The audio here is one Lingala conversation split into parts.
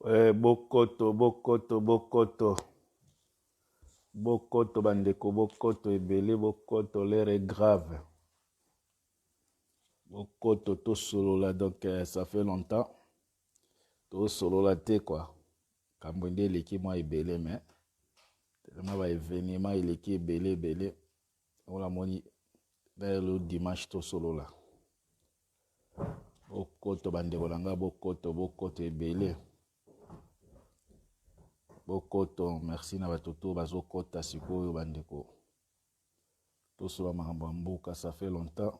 Bokoto, bokoto, bokoto. Bokoto, bandeko, bokoto, ebele, bokoto, l'air est grave. Bokoto, to solo là, donc ça fait longtemps. To solo là, te quoi. Kambonde, l'équipe, moi, ebele, mais. Tellement, va événement, l'équipe, ebele, ebele. On l'a moni, le dimanche, to solo là. Bokoto, bandeko, langa, bokoto, bokoto, ebele. Bokoto, merci na batoto bazokota sikoyo bandeko. Tosolo makambo ya mboka, ça fait longtemps.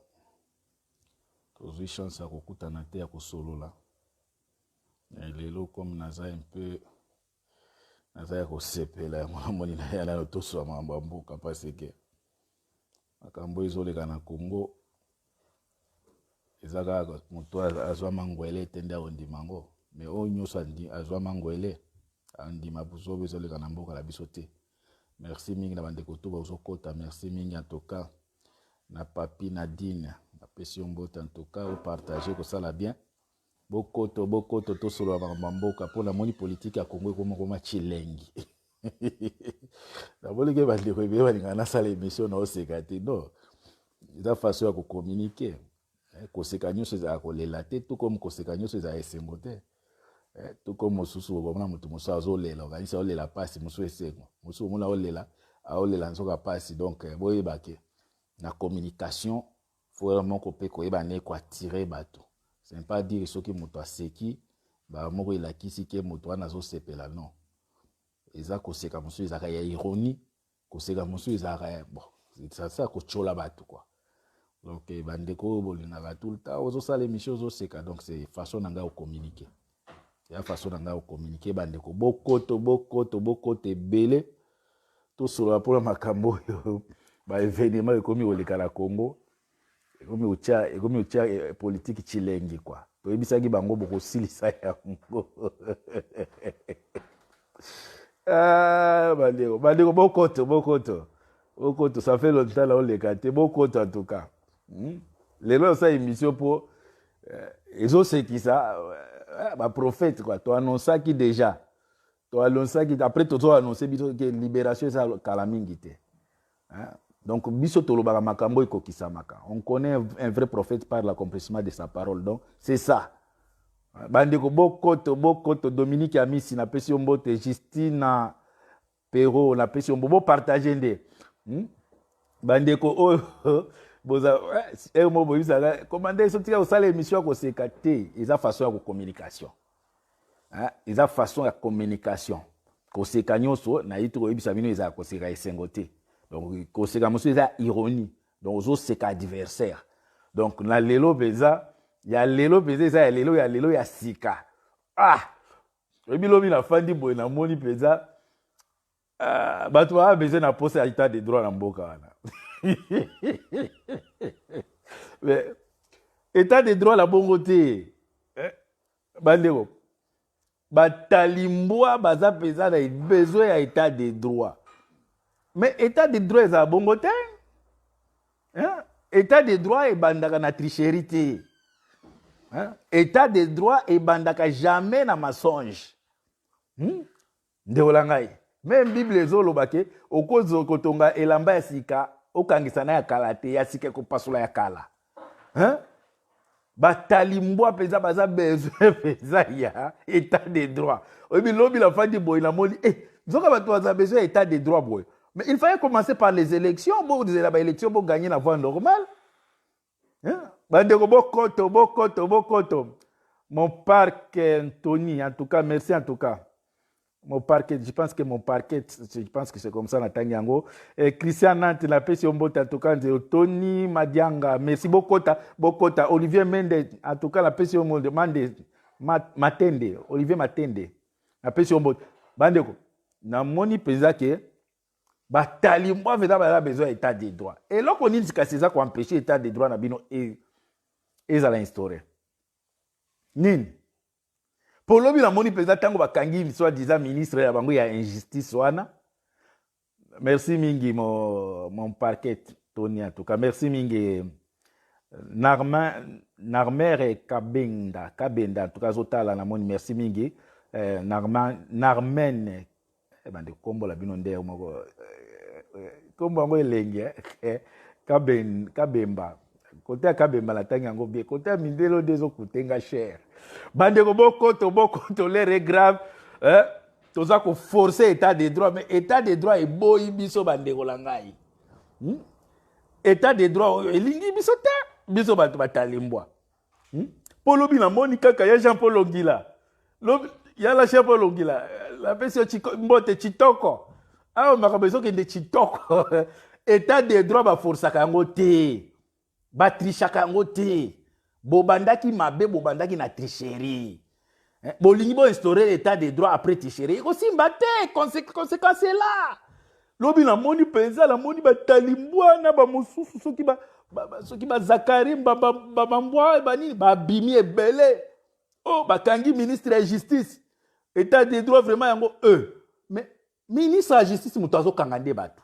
Tozwi chance ya kokutana te ya kosolola. Lelo comme naza un peu naza ya kosepela ya moni na ya nano tosolo makambo ya mboka parce que makambo ezoleka na Congo eza kaka moto azwa mangwele tende akondima ngo mais oyo nyonso azwa mangwele andima buzobe ezoleka na mboka na biso te. Merci mingi na bandeko to bazokota, merci mingi en tout cas na papi Nadine na pesi mbote en tout cas au partager ko sala bien. Bokoto to solo ba mboka pour la moni politique ya Congo koma chilengi. Na bolike bandeko be balinga na sala émission na osekate non. Eza façon ya ko communiquer. Ko seka nyonso za ko lela te tout comme ko seka nyonso za esengo te. Tout comme mosusu okomona mutu mosusu azolela okanisa olela pasi mosusu esengo mosusu omona olela nzoka pasi donc boyebake na communication faut vraiment kope koyeba ne ko attirer bato c'est pas dire soki moto aseki ba moko elakisi ke moto wana azosepela non eza koseka mosusu ezaka ya ironie koseka mosusu ezaka bon ça kochola bato quoi donc bandeko bolingaka tout le temps ozosala émission ozoseka donc c'est façon nanga o communiquer. Ya façon nanga o communiquer bandeko bokoto ebele to solo pour makambo yo ba événement ekomi oleka na Congo ekomi ucha politique chilengi quoi to ebisaki bango boko silisa yango. Bandeko bokoto ça fait longtemps là oleka te bokoto en tout cas lelo ça émission pour ezosekisa ba prophète quoi to annonça qui déjà to annonça qui après to annoncer biso que libération ça kalamingi te donc biso to lobaka makambo ekokisa maka on connaît un vrai prophète par l'accomplissement de sa parole donc c'est ça bandeko bokoto Dominique Amisi na pesi mbote Justina Pero na pesi mbobo partager nde bandeko boza mo boyisa commander so tika osala émission ko sekate eza façon ya communication eza façon ya communication ko seka nyonso na yito oyebisa bino eza ko seka esengo te donc ko seka moso eza ironie donc ozo seka adversaire donc na lelo beza ya lelo ya sika obilobi na fandi boy na moni peza bato ba besoin na poste état de droit na mboka wana. Mais état de droit la bongo te bandeko batalimbwa baza peza na besoin ya état de droit mais état de droit eza bongo te état de droit ebandaka na tricherie te état de droit ebandaka jamais na mensonge ndeola ngai même bible ezoloba ke okozo kotonga elamba ya sika okangisa na ya kala te ya sika kopasula ya kala batalimbwa peza baza besoin peza ya état de droit oyebi lobi la fandi boy na moni nzoka bato baza besoin ya état de droit boy mais il fallait commencer par les élections bo dizela ba élection bo gagner la voie normale bandeko bokoto mon parc Anthony en tout cas merci en tout cas. Mon parquet, je pense que c'est comme ça na tangiango. Christian Nantes la pesi ombota en tout cas Tony Madianga, merci Bokota, Olivier Mende en tout cas la pesi ombota Matende, Olivier Matende. La pesi ombota bandeko. Na moni pesa ke batali moi veda besoin état de droit. Et là qu'on dit que c'est ça qu'on empêcher état de droit na bino et ça la histoire. Nini pour lobi la moni président tango bakangi soit disant ministre ya bango ya injustice wana. Merci mingi mon parquet Tony en tout cas merci mingi Narmer et Kabenda en tout cas zotala na moni merci mingi Narmen bande kombo la bino nde moko kombo ngo elenge kabemba côté ya kabemba la tangi yango bien côté ya mindelo dezo kutenga cher bande ko boko l'air est grave toza ko forcer état de droit mais état de droit eboyi biso bande ko langai état de droit elingi biso te biso bato batalimbwa polobi na moni kaka ya Jean Paul Ongila ya la Jean Paul Ongila la pesi mbote chitoko awa makabezo kende chitoko état de droit ba forsaka yango te ba trichaka yango te bobandaki mabe bobandaki na tricherie bolingi bo instaurer l'état de droit après tricherie kosimba te conséquence là lobi na moni penza la moni batalimbwana ba mosusu soki ba Zakari ba mbwa bani ba bimi ebele bakangi ministre ya justice état de droit vraiment yango mais ministre ya justice muto azokanga nde bato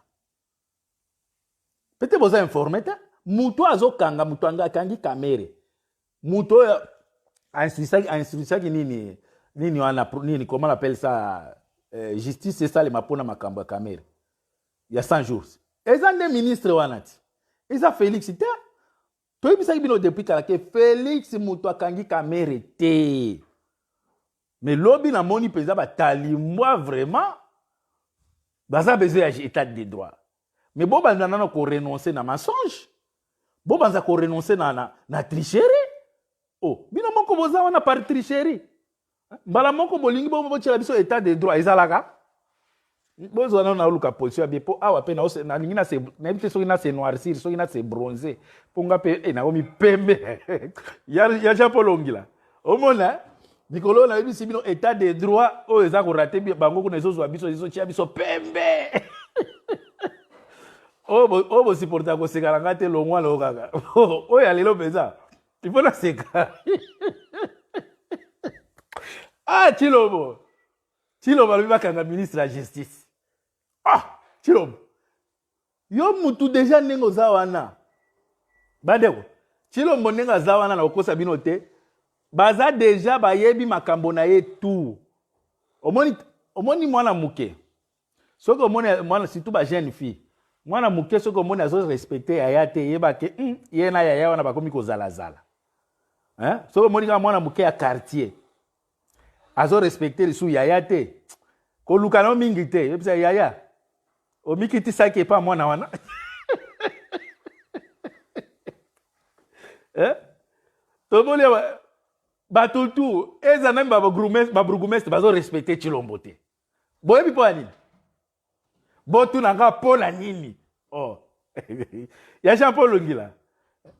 peut-être boza informé te muto azokanga muto akangi kamere muto instruisaki nini wana nini comment on appelle ça justice c'est ça le mapona makambo ya kamere il y a 100 jours eza nde ministre wana ti eza Félix te toyebisaki bino depuis kala ke Félix muto akangi kamere te mais lobi na moni penza batalimwa vraiment baza besoin ya état de droit mais bo banza nana ko renoncer na mensonge bo banza ko renoncer na tricherie bino moko boza wana par tricherie mbala moko bolingi bo tshela biso état de droit ezalaka bozo na luka position bien po awa pe na ningi na se na bite soki na se noircir soki na se bronzer ponga pe na omi pembe ya Jean Paul Ongila omona Nicolo na bisi bino état de droit eza ko rater bango ko nezo zwa biso iso chia biso pembe bo supporter ko sekala ngate longwa lo kaka ya lelo peza il faut la seka Chilobo lui bakanga ministre la justice Chilobo yo mutu déjà nengo za wana badeko Chilobo nenga za wana na okosa bino te baza déjà bayebi makambo na ye tout omoni mwana muke soki omoni mwana surtout ba jeune fille mwana muke soki omoni azo respecter yaya te yeba ke ye na yaya wana bakomi kozalazala soki omoni kaka mwana muke ya quartier azo respecter lisu yaya te koluka no mingi te yebisa yaya omikitisaki epa mwana wana tomoni batutu eza nami baburgumestre bazo respecter Chilombo te boyebi mpo ya nini botunanga mpo na nini ya Jean Paul Ongila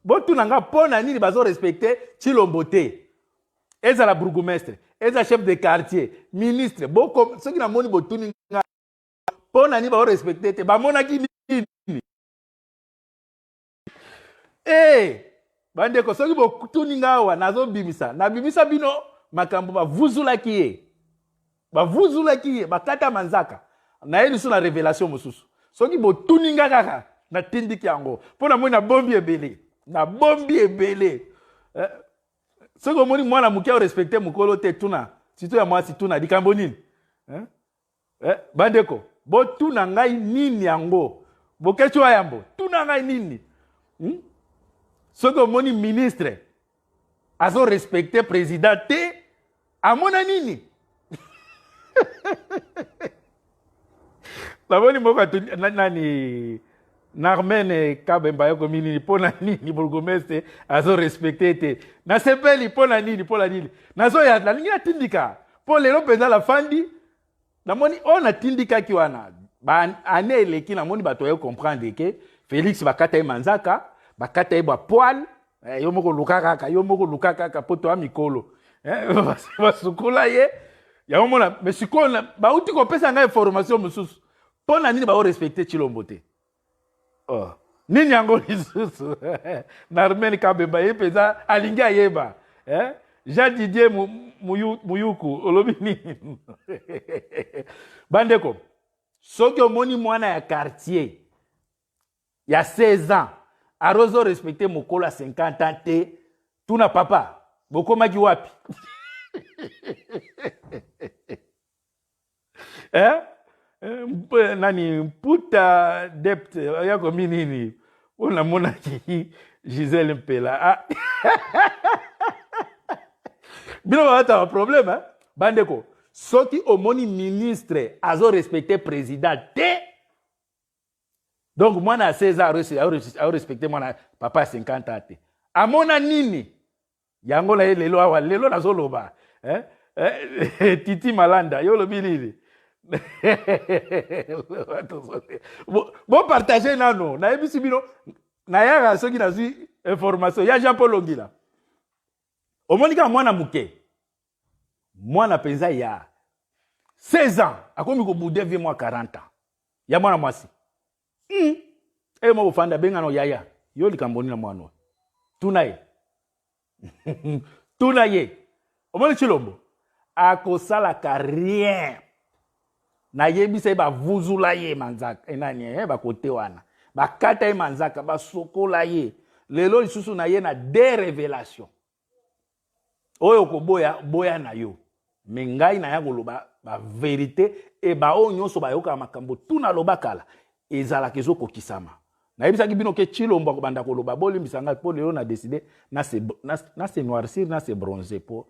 botunanga mpo na nini bazo respecter Chilombo te ezala burgumestre eza chef de quartier ministre soki na moni botuninga mpo na nini bazo respecter te bamonaki nini bandeko soki botuninga awa nazobimisa nabimisa bino makambo bavuzulaki ye bakata manzaka na ye lisu na révélation mosusu soki botuninga kaka natindiki yango mpo na moi na bombi ebele soki omoni mwana moke orespecte mokolo te tuna sito ya mwasi tuna likambo nini bandeko botuna ngai nini yango bokeci wa yambo tuna ngai nini soki omoni ministre azo respecte président te amona nini namoni moko nani Narmen Kabemba yoko minini pona nini bourgmestre azo respecte te nasepeli pona nini nazo ya nalingi natindika po lelo penza la fandi namoni natindikaki wana ane eleki namoni bato ya comprendre ke Félix bakata ye manzaka bakata ye poil yo moko luka kaka poto ya mikolo basukula ye ya mona mais sikoyo bauti kopesa ngai information mosusu pona nini bao respecte Chilombo te nini yango lisusu Narmen Kabemba ye peza alingi ayeba Jean Didier Muyuku olobi nini bandeko soki omoni mwana ya quartier ya 16 ans arozo respecter mokolo ya 50 ans te tuna papa bokomaki wapi hein? Nani puta dept yako minini ona mona ki Gisèle Mpela ah bino bata un problème hein bandeko soki omoni ministre azo respecter président te donc moi na 16 ans a respecter moi na papa 50 ans te amona nini yango na lelo awa lelo nazoloba hein Titi Malanda yo lobi nini bon partager nano na ebisi bino na yaka soki nazwi information ya Jean Paul Longila omonika mwana muke mwana penza ya 16 ans akomi ko boude vie moi 40 ans ya mwana mwasi mo bofanda benga no yaya yo likamboni na mwana tunaye tunaye omoni Chilombo akosalaka rien na yebisa ba vuzula ye manzaka enani ba kote wana ba kata ye manzaka ba sokola ye lelo lisusu na ye na des révélations oyo ko boya na yo mengai na ya koloba ba vérité e ba o nyonso ba yoka makambo tuna lobakala ezala kezo kokisama na yebisa ki bino ke Chilombo ko banda koloba bolimbisanga po lelo na décider na se noircir na se bronzer po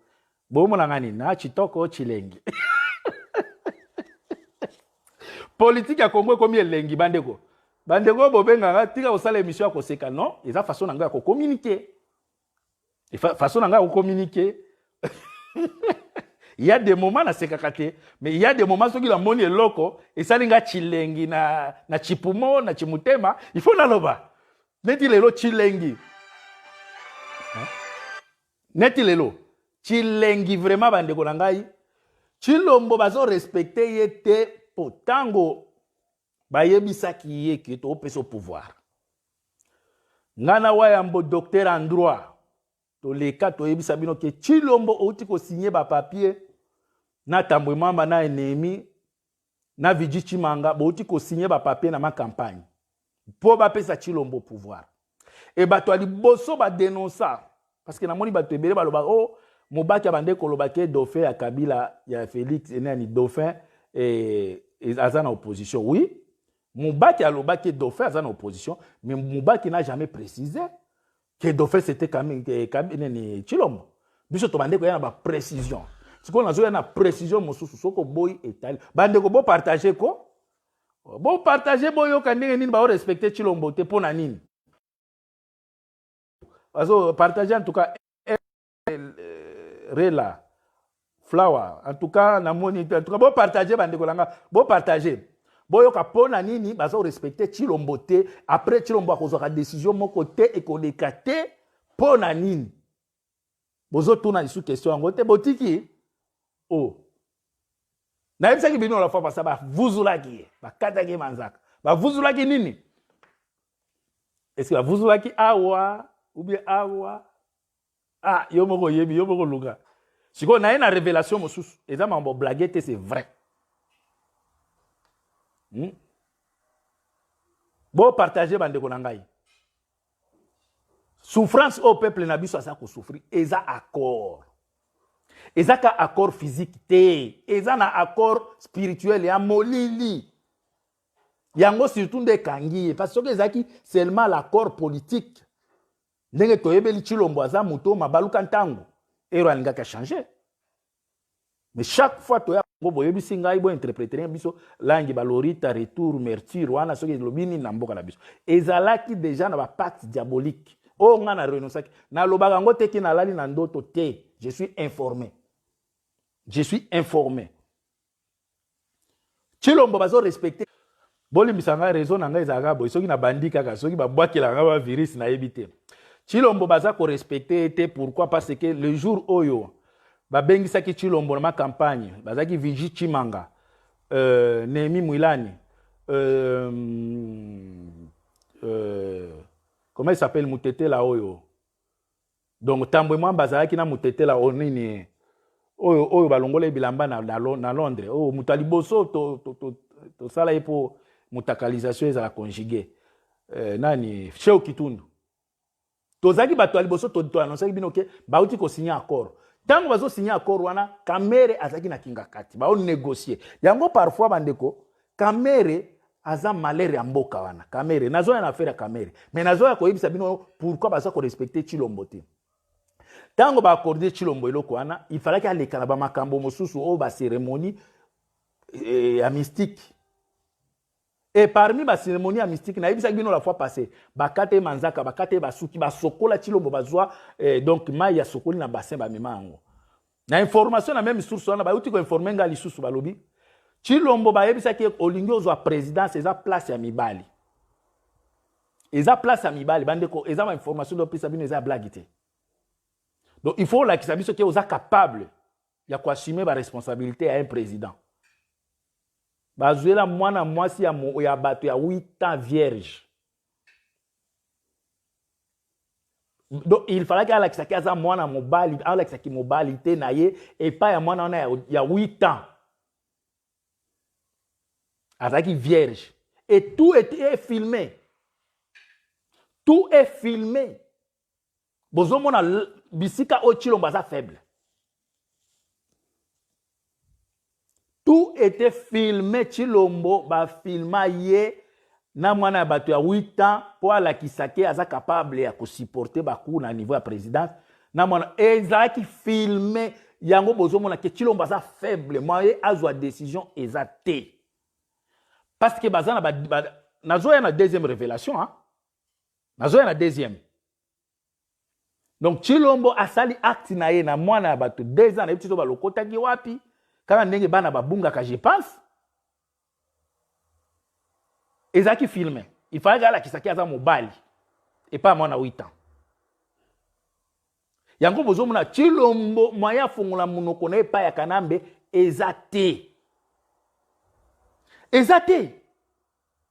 bomona ngani na chitoko chilengi politique ya Congo komi elengi bandeko bobenga tika osala émission ko seka non eza façon nanga ko communiquer façon nanga ko communiquer il y a des moments na seka kate mais il y a des moments soki la moni eloko esalinga chilengi na chipumo na chimutema il faut na loba neti lelo chilengi neti lelo chilengi vraiment bandeko na ngai Chilombo bazo respecter yete potango bayebisaki ye ke to peso pouvoir ngana wayambo docteur en droit to leka to yebisa bino ke Chilombo outi ko signer ba papier na tambwe mamba na ennemi na Vigi Chimanga outi ko signer ba papier na ma campagne po ba pesa Chilombo pouvoir e bato ali boso ba dénoncer parce que na moni bato ebele baloba oh Mobaki abande kolobake dauphin ya Kabila ya Félix enani dauphin azana opposition oui Mobaki alobaki dauphin azana opposition mais Mobaki n'a jamais précisé que dauphin c'était quand même enani Chilombo biso to bande ko yana ba précision siko nazo yana précision mosusu soko boy etali bande ko bo partager ko bo partager boyo kandenge nini ba respecter Chilombo te pona nini azo partager en tout cas Rela, Flower, en tout cas, na moni, en tout cas, bon partager, bande kolanga, bon partager. Bon yoka pona nini, bazo respecter Chilombo te, après Chilombo a kozaka décision mon côté et qu'on écarte pona nini. Bozo tuna isu question en côté botiki. Oh. Na yebisa ki bino la fois parce ba vuzulaki, ba kataki manzaka. Ba vuzulaki nini? Est-ce que ba vuzulaki awa ou bien awa? Ah, yo moko yebi, yo moko luga. Siko na une révélation mosusu, eza mambo blaguette c'est vrai. Bon partager bande ko nangai. Souffrance au peuple na biso asa ko souffrir, eza accord. Eza ka accord physique te, eza na accord spirituel ya molili. Yango surtout de kangi parce que ezaki seulement l'accord politique. Ndenge toyebeli Chilombo aza muto mabaluka ntango ero alinga ka changer mais chaque fois toya ngo boyebisi ngai bo interpréter biso langi balorita retour mertir wana soki lobini na mboka na biso ezalaki déjà na ba pacte diabolique o nga na renonçaki na lobaka ngo teki na lali na ndoto te je suis informé Chilombo bazo respecter bolimbisa ngai raison na ngai ezalaka boy soki na bandi kaka soki babwakela nga ba virus na yebite Chilombo baza ko respecter te pourquoi parce que le jour oyo ba bengisa ki Chilombo na ma campagne bazaki Vigi Chimanga Nemi Mwilani comment il s'appelle Mutete la oyo donc tambwe mwa bazaki na Mutete la onini oyo balongola bilamba na Londres oh mutaliboso to sala epo mutakalisation ezala conjugué nani Cheo Kitundu tozaki bato aliboso to annoncer bino ke bauti ko signer accord Tango bazo signer accord wana Kamere azaki na kingakati ba on négocier yango parfois bandeko Kamere aza malere ya mboka wana Kamere nazo ya na affaire ya Kamere mais nazo ya koyebisa bino pourquoi bazo ko respecter Chilombo te tango ba accorder Chilombo eloko wana il fallait qu'il aleka na ba makambo mosusu o ba cérémonie ya mystique et parmi ba cérémonie ya mystique na yebisa bino la fois passée bakate manzaka bakate basuki basokola Chilombo bazwa donc mai ya sokoli na bassin ba memango na information na même source wana ba uti ko informer nga lisusu balobi Chilombo ba yebisa ki olingi ozwa présidence eza place ya mibali eza place ya mibali bandeko eza ma information do pisa bino eza blague te donc il faut la kisabiso ki oza capable ya ko assumer ba responsabilité à un président bazuela mwana mwasi ya bato ya 8 ans vierge. Donc il fallait qu'à l'exaki aza mwana mobali, à l'exaki mobilité na ye et pas ya mwana na ya 8 ans. Azaki vierge et tout est filmé. Tout est filmé. Bozo mona bisika o Chilombo aza faible. Tout était filmé Chilombo ba filma ye na mwana bato ya 8 ans pour la kisake aza capable ya ko supporter ba coup na niveau ya président na mwana ezaki filmé yango bozo mona ke Chilombo aza faible moye azwa décision ezate parce que bazana nazo ya na deuxième révélation hein nazo ya na deuxième donc Chilombo asali acte na ye na mwana bato 2 ans na yitito ba lokotaki wapi kana ndenge bana babunga ka je pense ezaki filmé il fallait que la kisaki aza mobali et pas mwana 8 ans yango bozo mona Chilombo moya fungula munoko na epa ya Kanambe ezate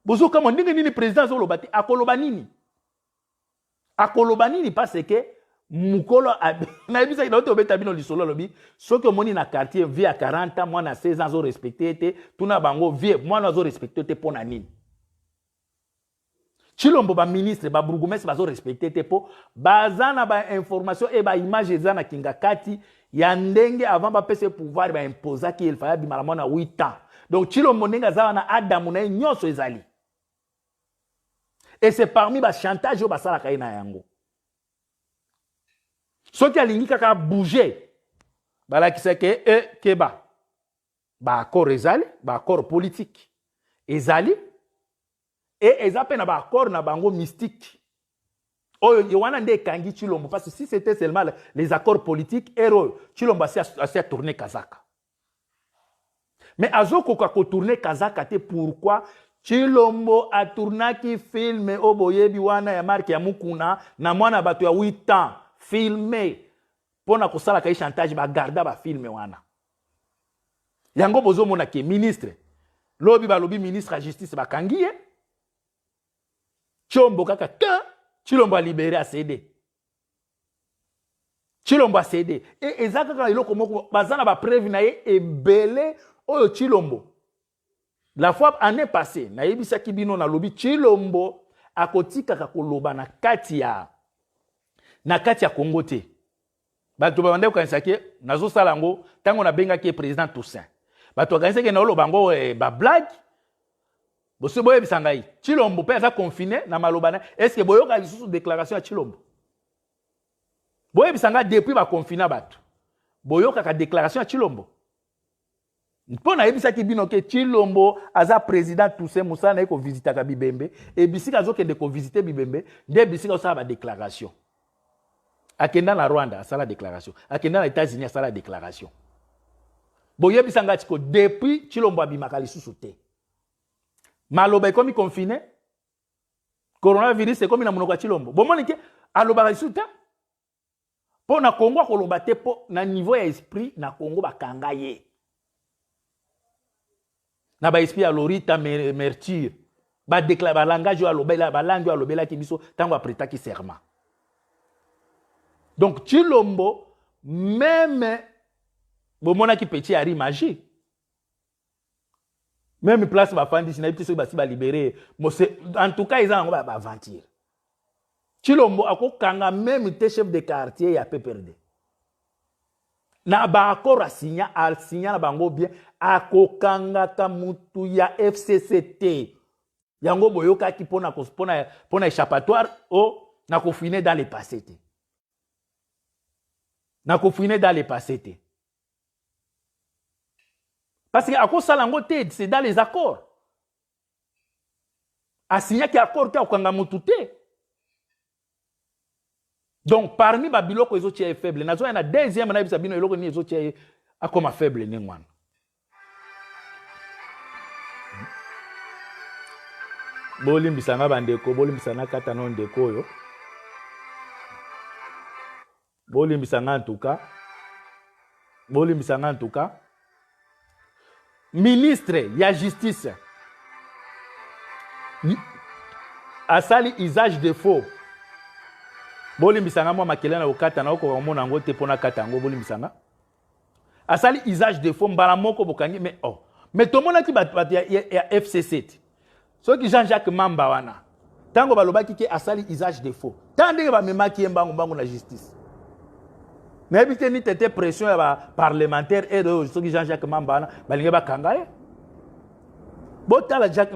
bozo kama ndenge nini président zo lobati akoloba nini parce que mukolo na ebisa ina obeta bino lisolo lobi soki omoni na quartier vie à 40 ans mwana 16 ans zo respecté te tuna bango vie mwana zo respecté te pona nini Chilombo ba ministre ba bourgmestre bazo respecté te po bazana ba information et ba image ezana kingakati ya ndenge avant ba pese pouvoir ba imposer ki il fallait bimala mwana 8 ans donc Chilombo ndenge za na Adamu na nyonso ezali et c'est parmi ba chantage o basala kaina yango soki alingi kaka bouger balakisa ke keba ba accord ezali ba accord politique ezali et ezape na ba accord na bango mystique oyo yewana nde kangi Chilombo parce que si c'était seulement les accords politiques héros Chilombo a tourné Kazaka mais azoko ko tourner Kazaka te pourquoi Chilombo a tourné ki film oboyebi wana ya marque ya mukuna na mwana bato ya 8 ans filmé pona kosala ka chantage ba garda ba filme wana yango bozo mona ke ministre lobi ministre à justice ba kangiye Chombo kaka Chilombo a libéré a cédé Chilombo a cédé et ezaka ka iloko moko bazana ba preuve na ye ebele oyo Chilombo la fois année passée na yebisa kibino na lobi Chilombo akotika ka koloba na kati ya Congo te bato bande ko kansake nazo salango tango na benga ki président Toussaint bato kansake na oloba ngo ba blague bosse boye bisangai Chilombo pe aza confiné na malobana est-ce que boyoka lisusu déclaration ya Chilombo boye bisanga depuis ba confiner bato boyoka ka déclaration ya Chilombo mpona yebisa ki bino ke Chilombo aza président Toussaint Moussa na ko visiter ka Bibembe et bisika zo ke de ko visiter Bibembe de bisika ça ba déclaration akenda na Rwanda asala déclaration akenda na États-Unis asala déclaration boye bisanga tiko depuis Chilombo abimaka lisusu te maloba ekomi confiné coronavirus ekomi na monoko ya Chilombo bomoni ke aloba lisusu te po na Congo akoloba te po na niveau ya esprit na Congo bakanga ye na ba esprit ya Lorita Merture ba déclare ba langage ya lobela ba langue ya lobela ki biso tango apreta ki serment donc Chilombo même bomona ki petit ari magie même place ba fandi sina biso ba si ba libérer en tout cas ils ont ba aventure Chilombo akokanga même te chef de quartier ya PPRD na ba accord signa na bango bien akokangaka mutu ya FCCT yango boyoka ki pona échappatoire na kofine dans le passé te na kofine dans le passé te parce que akosala yango te c'est dans les accords asigna ki accord te akokanga mutu te. Donc, parmi les biloko ezo tia faible, nazo na deuxième na bisa bino eloko ni ezo tia akoma faible ni ngwana. Bolimbisanga bandeko, bolimbisanga kata non ndeko yo. Bolimbisanga en tout cas. Bolimbisanga en tout cas. Ministre ya justice. Asali usage de faux. Bolimbisanga mwa makele na okata na oko mona ngo te pona kata ngo bolimbisanga asali usage de faux mbala moko bokangi mais to mona ki bat ya FCC so ki Jean-Jacques Mamba wana tango balobaki ke asali usage de faux tandenge ba memaki mbango na justice na ebite ni tete pression ya ba parlementaire et de so ki Jean-Jacques Mamba wana balinge bakanga ye botala Jacques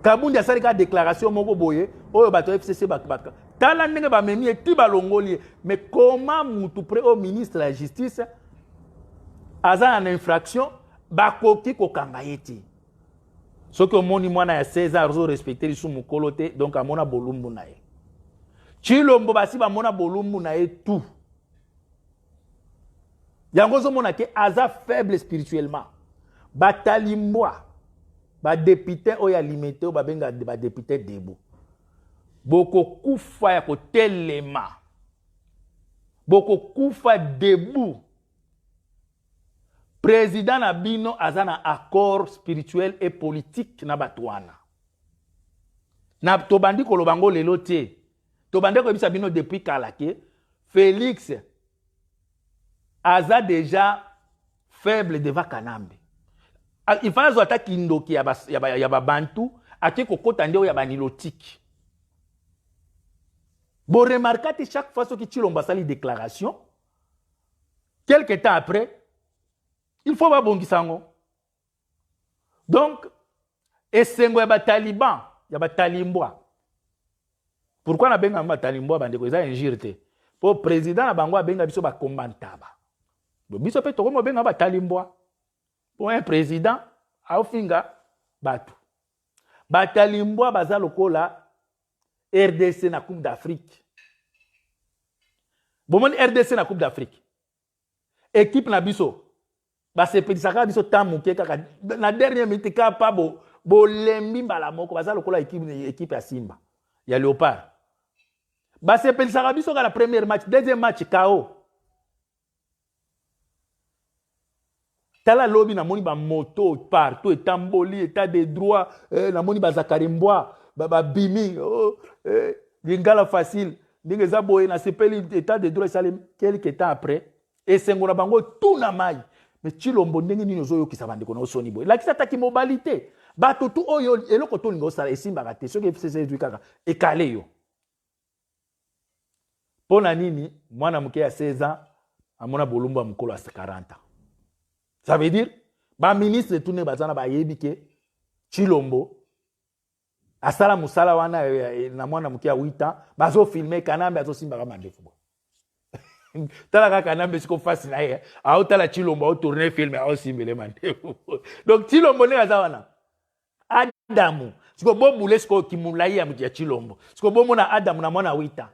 Kabundi asali ka déclaration moko boye oyo bato FCC bakabaka tala ndenge ba memi eti balongoli mais comment mutu près au ministre de la justice aza en infraction bakoki kokanga yeti soki omoni mwana ya 16 ans zo respecter lisu mukolo te donc amona bolumbu na ye Chilombo basi bamona bolumbu na ye tout yango zo mona ke aza faible spirituellement batalimbwa ba député oya limité o babenga ba député debout boko kufa ya kotelema boko kufa debout président na bino azana accord spirituel et politique na batwana na tobandi kolobango lelo te tobandi ko bisa bino depuis kalake Félix aza déjà faible devant Kanambe. Il faut que tu indoki ya ba bantu ati kokota ndio ya banilotiki. Bon remarquez chaque fois que Chilombo sali déclaration quelque temps après il faut ba bongisango. Donc esengo ya ba taliban ya ba talimbwa. Pourquoi na benga ba talimbwa bandeko eza injure pour président na bango benga biso ba kombantaba. Biso pe to ko benga ba talimbwa. Pour un président, aofinga batu. Batalimbwa baza lokola RDC na Coupe d'Afrique. Bon RDC na Coupe d'Afrique. Équipe na biso. Ba se pedisaka biso tamuke kaka na dernière minute ka pa bo lembi mbala moko baza lokola équipe ya Simba. Ya Léopard. Ba se pedisaka biso ka la première match, deuxième match KO. Tala lobi na moni ba moto partout etamboli état de droit na moni ba Zakarimboa ba bimi lingala facile ndenge za boye na sepeli état de droit salem quelques temps après et sengona bango tout na mai mais Chilombo ndenge nini ozo yokisa bandeko na osoni boye lakisa taki mobilité bato tout oyo eloko to lingo sala esimba ka te soki FCC kaka ekale yo pona nini mwana muke ya 16 ans amona bolumba mukolo à 40 ans. Ça veut dire, ba ministre tout ne bazana ba yebike Chilombo asala musala wana na mwana mukia 8 ans bazo filmer Kanambe azo simba kama ndefu. Tala ka Kanambe siko face na ye a tala Chilombo au tourner film a simbele mandefu. Donc Chilombo ne azawana Adamu siko bombule siko kimulai ya mukia Chilombo siko bomona Adamu na mwana 8 ans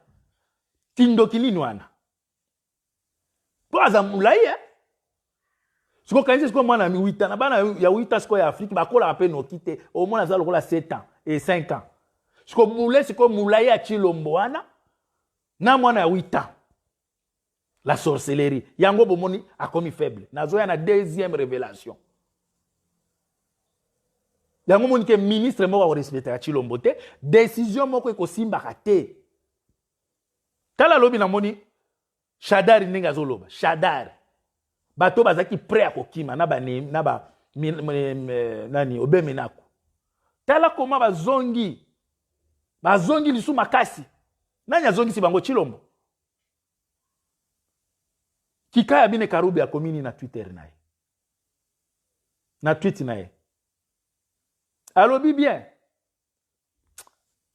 tindo kinini wana po azamulai siko kanisi siko mwana mi 8 ans na bana ya 8 ans siko ya Afrique bakola ape no kite au mwana za lokola 7 ans et 5 ans siko mule siko mulai ya Chilombo wana na mwana ya 8 ans la sorcellerie yango bomoni akomi faible nazo ya na deuxième révélation yango moni ke ministre moko respecter ya Chilombo te décision moko ko simba kate tala lobi na moni Shadari ninga zoloba Shadari bato bazaki prêt à kokima na ba nani obemenako tala koma bazongi lisu makasi nani azongi si bango Chilombo Kika ya bine Karoubi a komini na Twitter nae. Na tweet nae. Alors bien.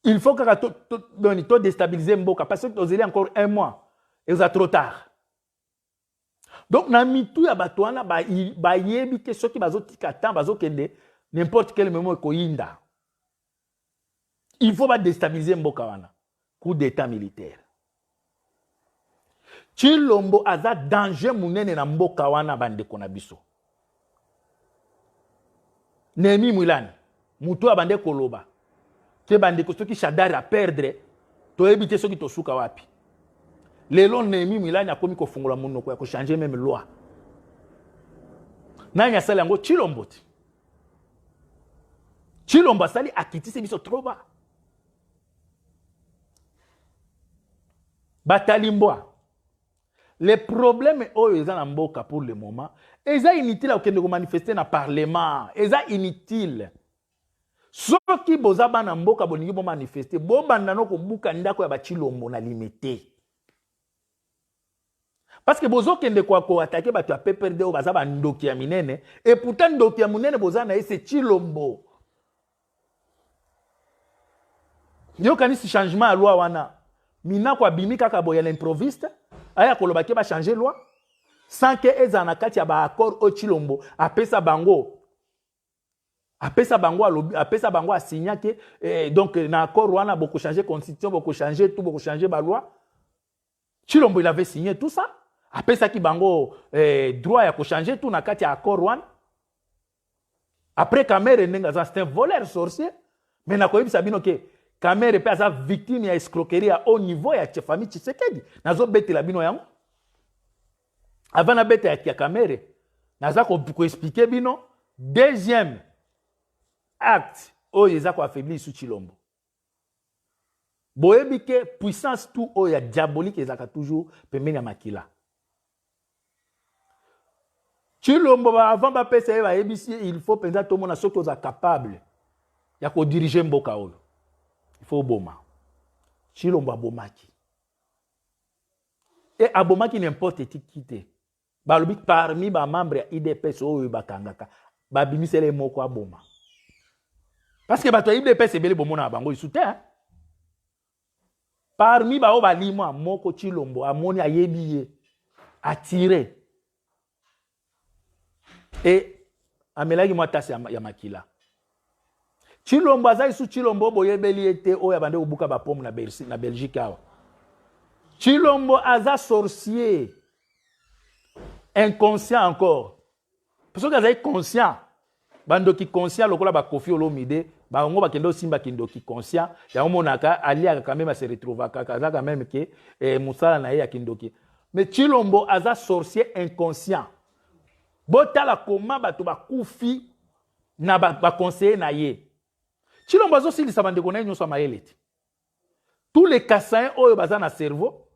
Il faut que tu déstabiliser Mboka parce que vous avez encore un mois et vous êtes trop tard. Donc, na mitou ya batoana ba yebi ke soki bazo tikatan bazo kende n'importe quel moment ko yinda. Il faut pas déstabiliser Mboka wana. Coup d'état militaire. Chilombo aza danger munene na Mboka wana bande kona biso. Nemi Mwilani, mutu abande koloba. Ke bande ko soki Shadari a perdre, to ebite soki to suka wapi. Lelo Nemi Mwilani akomi ko fungola munoko ya ko changer même loi. Nanya sali yango Chilombo ti. Chilombo sali akitise biso troba. Batalimboa. Les problèmes oyo eza na Mboka pour le moment, eza inutile okende ko manifester na parlement, eza inutile. Soki boza bana Mboka boningi bo manifester, bo bandano ko buka ndako ya ba Chilombo na limité. Parce que bozo kende kwa ko attaquer ba tu a PPRD o baza ba ndoki ya minene et pourtant ndoki ya munene boza na ese Chilombo. Yo kanisi changement à loi wana. Mina kwa bimi kaka boya l'improviste, aya koloba ke ba changer loi sans que eza na kati ya ba accord o Chilombo apesa bango a signé que donc na accord wana boko changer constitution, boko changer tout, boko changer ba loi. Chilombo il avait signé tout ça. Apesa ki bango droit ya ko changer tout na kati ya accord wana. Après Kamere nenga c'est un voleur sorcier, mais na koyebi sabino ke Kamere pe asa victime ya escroquerie à haut niveau ya famille Tshisekedi. Nazo bete la bino yango. Avant na bete ya Kamere, naza ko expliquer bino deuxième acte oyo eza ko affaiblir sous Chilombo. Boyebi ke puissance tout oyo ya diabolique ezaka toujours pembeni ya makila. Chilombo avant ba pesa ba ebisi il faut penser tout monde soki oza capable ya ko diriger Mboka oyo. Il faut boma. Chilombo abomaki. Et abomaki n'importe qui te. Balobi parmi ba membre ya IDPS oyo bakangaka. Ba bimisele moko aboma. Parce que bato ya IDPS ebele bomona bango isute hein. Parmi ba o balimo moko Chilombo amoni ayebiye attiré. Et amelaki moi tasi ya makila. Chilombo aza sous Chilombo boyebeli ete oya bande obuka ba pomme na Belgique awa. Chilombo aza sorcier inconscient encore. Parce que aza conscient. Bando ki conscient lokola ba Kofi Olomide, ba ngo ba kendo simba kindo ki conscient, ya monaka alia quand même se retrouver kaza quand même que musala na ya kindoki. Mais Chilombo aza sorcier inconscient. Botala koma bato ba kufi na ba conseiller na ye. Chilombo azo sili sa bande kona nyoso maeleti. Tous les Kassaïens oyo baza na cerveau,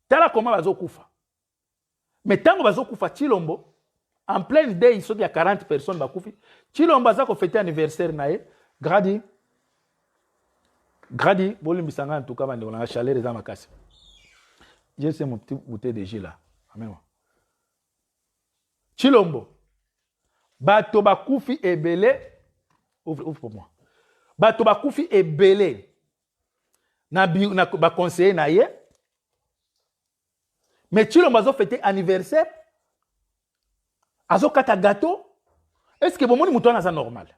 tala koma bazo kufa. Mais tango bazo kufa Chilombo, en plein day, il y a 40 personnes bakufi. Chilombo baza ko fêter anniversaire na ye, gradi, bolimbisanga en tout cas bande kona chaleur eza makasi. J'ai c'est mon petit bouteille de jus là. Amen. Chilombo, bato bakufi ebele, ouvre pour moi. Bato bakufi ebele na ba conseiller na ye. Mais Chilombo azo fêter anniversaire. Azo kata gâteau. Est-ce que bomoni mutona ça normal?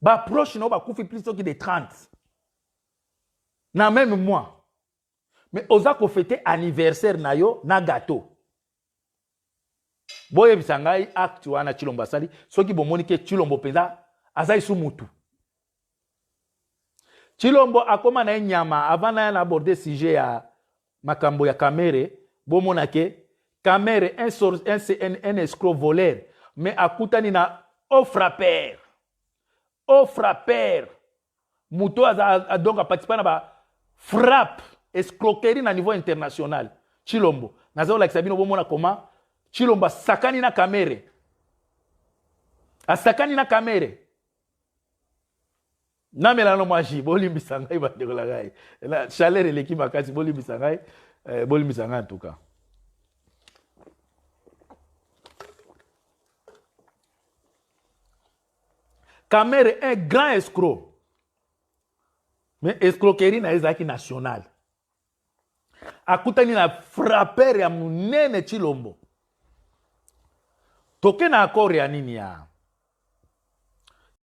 Ba proche no bakufi plus que de 30. Na même moi. Mais oza ko fêter anniversaire na yo na gâteau. Boye bisangai acte wana Chilombo asali soki bomoni ke Chilombo penza aza isu mutu. Chilombo akoma na nyama avant na aborder sujet ya makambo ya Kamere, bomona ke Kamere un escroc voleur mais akutani na au frappeur muto a donc a participé na ba frappe escroquerie na niveau international. Chilombo nazo la kisabino bomona comment Chilombo sakani na Kamere. Asakani na Kamere. Na melano maji bolimbisangai ba de la gai. La chaleur l'équipe makasi bolimbisangai en tout cas. Kamere un grand escroc. Mais escroquerie na ezaki national. Akutani na frapper ya munene Chilombo. Toke na accord ya nini ya?